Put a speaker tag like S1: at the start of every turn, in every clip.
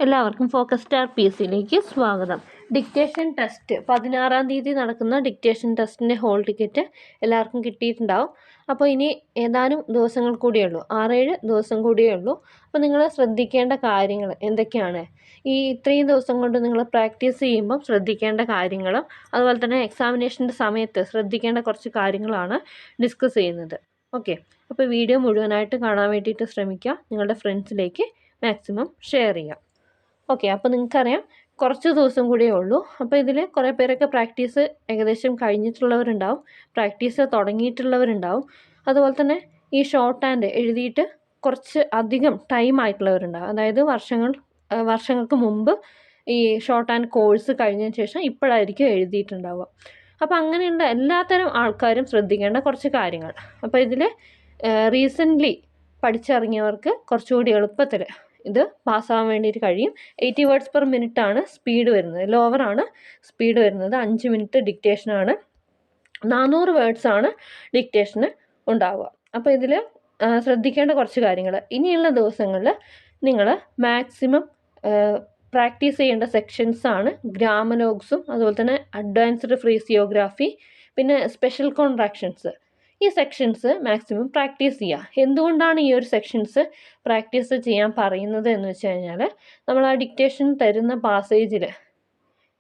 S1: എല്ലാവർക്കും focus star PSCയിലേക്ക് സ്വാഗതം. Dictation test 16-ാം തീയതി നടക്കുന്ന ഡിക്റ്റേഷൻ ടെസ്റ്റിൻ്റെ ഹോൾ ടിക്കറ്റ് എല്ലാവർക്കും കിട്ടിയിട്ടുണ്ടാവും. അപ്പോൾ ഇനി ഏതാനും ദിവസങ്ങൾ കൂടിയേ ഉള്ളൂ, 6-7 ദിവസം കൂടിയേ ഉള്ളൂ. അപ്പോൾ നിങ്ങൾ ശ്രദ്ധിക്കേണ്ട കാര്യങ്ങൾ എന്തൊക്കെയാണ്, ഈ ഇത്രയും ദിവസം കൊണ്ട് നിങ്ങൾ പ്രാക്ടീസ് ചെയ്യുമ്പോൾ ശ്രദ്ധിക്കേണ്ട കാര്യങ്ങളും അതുപോലെ തന്നെ എക്സാമിനേഷൻ്റെ സമയത്ത് ശ്രദ്ധിക്കേണ്ട കുറച്ച് കാര്യങ്ങളാണ് ഡിസ്കസ് ചെയ്യുന്നത്. ഓക്കെ, അപ്പോൾ വീഡിയോ മുഴുവനായിട്ട് കാണാൻ വേണ്ടിയിട്ട് ശ്രമിക്കുക. നിങ്ങളുടെ ഫ്രണ്ട്സിലേക്ക് മാക്സിമം ഷെയർ ചെയ്യുക. ഓക്കെ, അപ്പോൾ നിങ്ങൾക്കറിയാം കുറച്ച് ദിവസം കൂടിയേ ഉള്ളൂ. അപ്പോൾ ഇതിൽ കുറേ പേരൊക്കെ പ്രാക്ടീസ് ഏകദേശം കഴിഞ്ഞിട്ടുള്ളവരുണ്ടാവും, പ്രാക്ടീസ് തുടങ്ങിയിട്ടുള്ളവരുണ്ടാവും, അതുപോലെ തന്നെ ഈ ഷോർട്ട് ഹാൻഡ് എഴുതിയിട്ട് കുറച്ച് അധികം ടൈം ആയിട്ടുള്ളവരുണ്ടാവും. അതായത് വർഷങ്ങൾക്ക് മുമ്പ് ഈ ഷോർട്ട് ഹാൻഡ് കോഴ്സ് കഴിഞ്ഞതിന് ശേഷം ഇപ്പോഴായിരിക്കും എഴുതിയിട്ടുണ്ടാവുക. അപ്പോൾ അങ്ങനെയുള്ള എല്ലാത്തരം ആൾക്കാരും ശ്രദ്ധിക്കേണ്ട കുറച്ച് കാര്യങ്ങൾ. അപ്പോൾ ഇതിൽ റീസെൻ്റ്ലി പഠിച്ചിറങ്ങിയവർക്ക് കുറച്ചുകൂടി എളുപ്പത്തിൽ ഇത് പാസ്സാകാൻ വേണ്ടിയിട്ട് കഴിയും. 80 words per minute ആണ് സ്പീഡ് വരുന്നത്, ലോവറാണ് സ്പീഡ് വരുന്നത്. 5 മിനിറ്റ് ഡിക്റ്റേഷനാണ്, 400 words ആണ് ഡിക്റ്റേഷന് ഉണ്ടാവുക. അപ്പോൾ ഇതിൽ ശ്രദ്ധിക്കേണ്ട കുറച്ച് കാര്യങ്ങൾ. ഇനിയുള്ള ദിവസങ്ങളിൽ നിങ്ങൾ മാക്സിമം പ്രാക്ടീസ് ചെയ്യേണ്ട സെക്ഷൻസാണ് ഗ്രാമലോഗ്സും അതുപോലെ തന്നെ അഡ്വാൻസ്ഡ് ഫ്രേസിയോഗ്രാഫി, പിന്നെ സ്പെഷ്യൽ കോൺട്രാക്ഷൻസ്. ഈ സെക്ഷൻസ് മാക്സിമം പ്രാക്ടീസ് ചെയ്യുക. എന്തുകൊണ്ടാണ് ഈ ഒരു സെക്ഷൻസ് പ്രാക്ടീസ് ചെയ്യാൻ പറയുന്നത് എന്ന് വെച്ച് കഴിഞ്ഞാൽ, നമ്മൾ ആ ഡിക്റ്റേഷൻ തരുന്ന പാസേജിൽ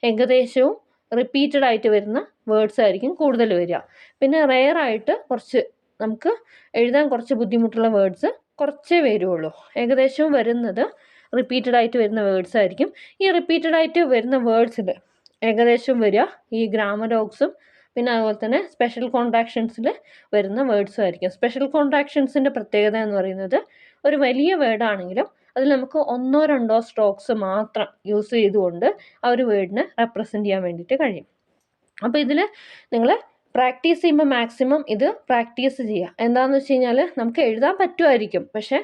S1: ഏകദേശവും റിപ്പീറ്റഡ് ആയിട്ട് വരുന്ന വേർഡ്സ് ആയിരിക്കും കൂടുതൽ വരിക. പിന്നെ റെയറായിട്ട് കുറച്ച് നമുക്ക് എഴുതാൻ കുറച്ച് ബുദ്ധിമുട്ടുള്ള വേർഡ്സ് കുറച്ചേ വരുള്ളൂ. ഏകദേശവും വരുന്നത് റിപ്പീറ്റഡ് ആയിട്ട് വരുന്ന വേർഡ്സ് ആയിരിക്കും. ഈ റിപ്പീറ്റഡ് ആയിട്ട് വരുന്ന വേർഡ്സിൽ ഏകദേശം വരിക ഈ ഗ്രാമലോഗ്സും പിന്നെ അതുപോലെ തന്നെ സ്പെഷ്യൽ കോൺട്രാക്ഷൻസിൽ വരുന്ന വേർഡ്സും ആയിരിക്കും. സ്പെഷ്യൽ കോൺട്രാക്ഷൻസിൻ്റെ പ്രത്യേകത എന്ന് പറയുന്നത്, ഒരു വലിയ വേർഡാണെങ്കിലും അതിൽ നമുക്ക് 1-2 സ്ട്രോക്സ് മാത്രം യൂസ് ചെയ്തുകൊണ്ട് ആ ഒരു വേർഡിനെ റെപ്രസെൻറ്റ് ചെയ്യാൻ വേണ്ടിയിട്ട് കഴിയും. അപ്പോൾ ഇതിൽ നിങ്ങൾ പ്രാക്ടീസ് ചെയ്യുമ്പോൾ മാക്സിമം ഇത് പ്രാക്ടീസ് ചെയ്യുക. എന്താണെന്ന് വെച്ച് കഴിഞ്ഞാൽ നമുക്ക് എഴുതാൻ പറ്റുമായിരിക്കും, പക്ഷേ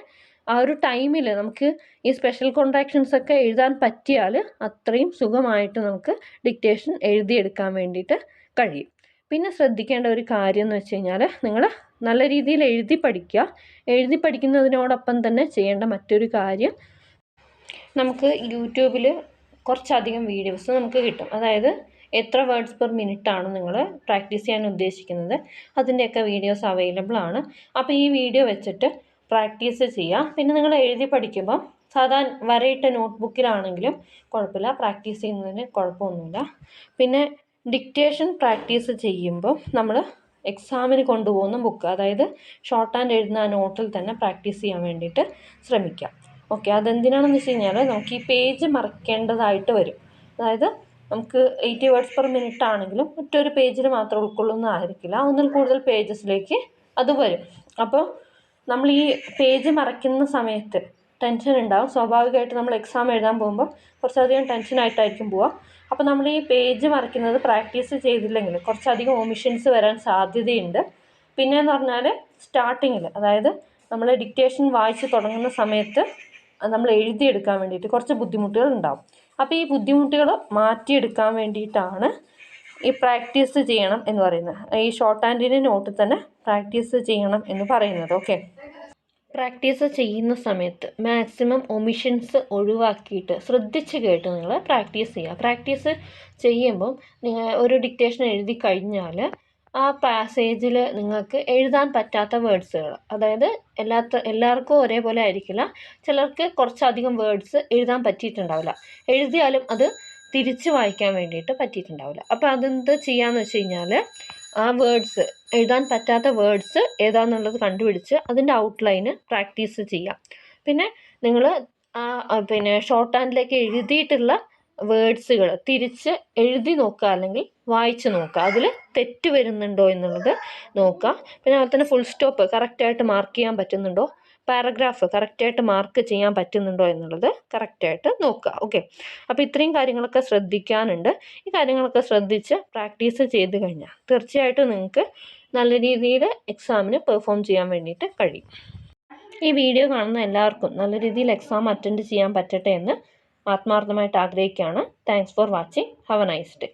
S1: ആ ഒരു ടൈമിൽ നമുക്ക് ഈ സ്പെഷ്യൽ കോൺട്രാക്ഷൻസ് ഒക്കെ എഴുതാൻ പറ്റിയാൽ അത്രയും സുഖമായിട്ട് നമുക്ക് ഡിക്റ്റേഷൻ എഴുതിയെടുക്കാൻ വേണ്ടിയിട്ട് കഴിയും. പിന്നെ ശ്രദ്ധിക്കേണ്ട ഒരു കാര്യം എന്ന് വെച്ച് കഴിഞ്ഞാൽ, നിങ്ങൾ നല്ല രീതിയിൽ എഴുതി പഠിക്കുക. എഴുതി പഠിക്കുന്നതിനോടൊപ്പം തന്നെ ചെയ്യേണ്ട മറ്റൊരു കാര്യം, നമുക്ക് യൂട്യൂബിൽ കുറച്ചധികം വീഡിയോസ് നമുക്ക് കിട്ടും. അതായത് എത്ര വേർഡ്സ് പെർ മിനിറ്റ് ആണ് നിങ്ങൾ പ്രാക്ടീസ് ചെയ്യാൻ ഉദ്ദേശിക്കുന്നത്, അതിൻ്റെയൊക്കെ വീഡിയോസ് അവൈലബിൾ ആണ്. അപ്പോൾ ഈ വീഡിയോ വെച്ചിട്ട് പ്രാക്ടീസ് ചെയ്യുക. പിന്നെ നിങ്ങൾ എഴുതി പഠിക്കുമ്പോൾ സാധാരണ വരയിട്ട നോട്ട്ബുക്കിലാണെങ്കിലും കുഴപ്പമില്ല, പ്രാക്ടീസ് ചെയ്യുന്നതിന് കുഴപ്പമൊന്നുമില്ല. പിന്നെ ഡിക്റ്റേഷൻ പ്രാക്ടീസ് ചെയ്യുമ്പോൾ നമ്മൾ എക്സാമിന് കൊണ്ടുപോകുന്ന ബുക്ക്, അതായത് ഷോർട്ട് ഹാൻഡ് എഴുതുന്ന ആ നോട്ടിൽ തന്നെ പ്രാക്ടീസ് ചെയ്യാൻ വേണ്ടിയിട്ട് ശ്രമിക്കാം. ഓക്കെ, അതെന്തിനാണെന്ന് വെച്ച് കഴിഞ്ഞാൽ നമുക്ക് ഈ പേജ് മറക്കേണ്ടതായിട്ട് വരും. അതായത് നമുക്ക് 80 words per minute ആണെങ്കിലും മറ്റൊരു പേജിൽ മാത്രം ഉൾക്കൊള്ളുന്നതായിരിക്കില്ല, ഒന്നിൽ കൂടുതൽ പേജസിലേക്ക് അത് വരും. അപ്പോൾ നമ്മൾ ഈ പേജ് മറയ്ക്കുന്ന സമയത്ത് ടെൻഷൻ ഉണ്ടാവും. സ്വാഭാവികമായിട്ട് നമ്മൾ എക്സാം എഴുതാൻ പോകുമ്പോൾ കുറച്ചധികം ടെൻഷനായിട്ടായിരിക്കും പോവുക. അപ്പോൾ നമ്മൾ ഈ പേജ് മറയ്ക്കുന്നത് പ്രാക്ടീസ് ചെയ്തില്ലെങ്കിൽ കുറച്ചധികം ഓമിഷൻസ് വരാൻ സാധ്യതയുണ്ട്. പിന്നെയെന്ന് പറഞ്ഞാൽ സ്റ്റാർട്ടിങ്ങിൽ, അതായത് നമ്മൾ ഡിക്റ്റേഷൻ വായിച്ച് തുടങ്ങുന്ന സമയത്ത് നമ്മൾ എഴുതിയെടുക്കാൻ വേണ്ടിയിട്ട് കുറച്ച് ബുദ്ധിമുട്ടുകൾ ഉണ്ടാവും. അപ്പോൾ ഈ ബുദ്ധിമുട്ടുകൾ മാറ്റിയെടുക്കാൻ വേണ്ടിയിട്ടാണ് ഈ പ്രാക്ടീസ് ചെയ്യണം എന്ന് പറയുന്നത്. ഈ ഷോർട്ട് ഹാൻഡിൻ്റെ നോട്ടിൽ തന്നെ പ്രാക്ടീസ് ചെയ്യണം എന്ന് പറയുന്നത്. ഓക്കെ, പ്രാക്ടീസ് ചെയ്യുന്ന സമയത്ത് മാക്സിമം ഒമിഷൻസ് ഒഴിവാക്കിയിട്ട് ശ്രദ്ധിച്ച് കേട്ട് നിങ്ങൾ പ്രാക്ടീസ് ചെയ്യുക. പ്രാക്ടീസ് ചെയ്യുമ്പം ഒരു ഡിക്റ്റേഷൻ എഴുതി കഴിഞ്ഞാൽ ആ പാസേജിൽ നിങ്ങൾക്ക് എഴുതാൻ പറ്റാത്ത വേർഡ്സുകൾ, അതായത് എല്ലാവർക്കും ഒരേപോലെ ആയിരിക്കില്ല, ചിലർക്ക് കുറച്ചധികം വേർഡ്സ് എഴുതാൻ പറ്റിയിട്ടുണ്ടാവില്ല, എഴുതിയാലും അത് തിരിച്ച് വായിക്കാൻ വേണ്ടിയിട്ട് പറ്റിയിട്ടുണ്ടാവില്ല. അപ്പോൾ അതെന്ത് ചെയ്യാമെന്ന് വെച്ച് കഴിഞ്ഞാൽ, ആ വേർഡ്സ് എഴുതാൻ പറ്റാത്ത വേർഡ്സ് ഏതാണെന്നുള്ളത് കണ്ടുപിടിച്ച് അതിൻ്റെ ഔട്ട്ലൈന് പ്രാക്ടീസ് ചെയ്യാം. പിന്നെ നിങ്ങൾ പിന്നെ ഷോർട്ട് ഹാൻഡിലേക്ക് എഴുതിയിട്ടുള്ള വേർഡ്സുകൾ തിരിച്ച് എഴുതി നോക്കുക, അല്ലെങ്കിൽ വായിച്ച് നോക്കുക, അതിൽ തെറ്റ് വരുന്നുണ്ടോ എന്നുള്ളത് നോക്കുക. പിന്നെ അതുപോലെ തന്നെ ഫുൾ സ്റ്റോപ്പ് കറക്റ്റായിട്ട് മാർക്ക് ചെയ്യാൻ പറ്റുന്നുണ്ടോ, പാരഗ്രാഫ് കറക്റ്റായിട്ട് മാർക്ക് ചെയ്യാൻ പറ്റുന്നുണ്ടോ എന്നുള്ളത് കറക്റ്റായിട്ട് നോക്കുക. ഓക്കെ, അപ്പോൾ ഇത്രയും കാര്യങ്ങളൊക്കെ ശ്രദ്ധിക്കാനുണ്ട്. ഈ കാര്യങ്ങളൊക്കെ ശ്രദ്ധിച്ച് പ്രാക്ടീസ് ചെയ്ത് കഴിഞ്ഞാൽ തീർച്ചയായിട്ടും നിങ്ങൾക്ക് നല്ല രീതിയിൽ എക്സാമിന് പെർഫോം ചെയ്യാൻ വേണ്ടിയിട്ട് കഴിയും. ഈ വീഡിയോ കാണുന്ന എല്ലാവർക്കും നല്ല രീതിയിൽ എക്സാം അറ്റൻഡ് ചെയ്യാൻ പറ്റട്ടെ എന്ന് ആത്മാർത്ഥമായിട്ട് ആഗ്രഹിക്കുകയാണ്. Thanks for watching. Have A nice day.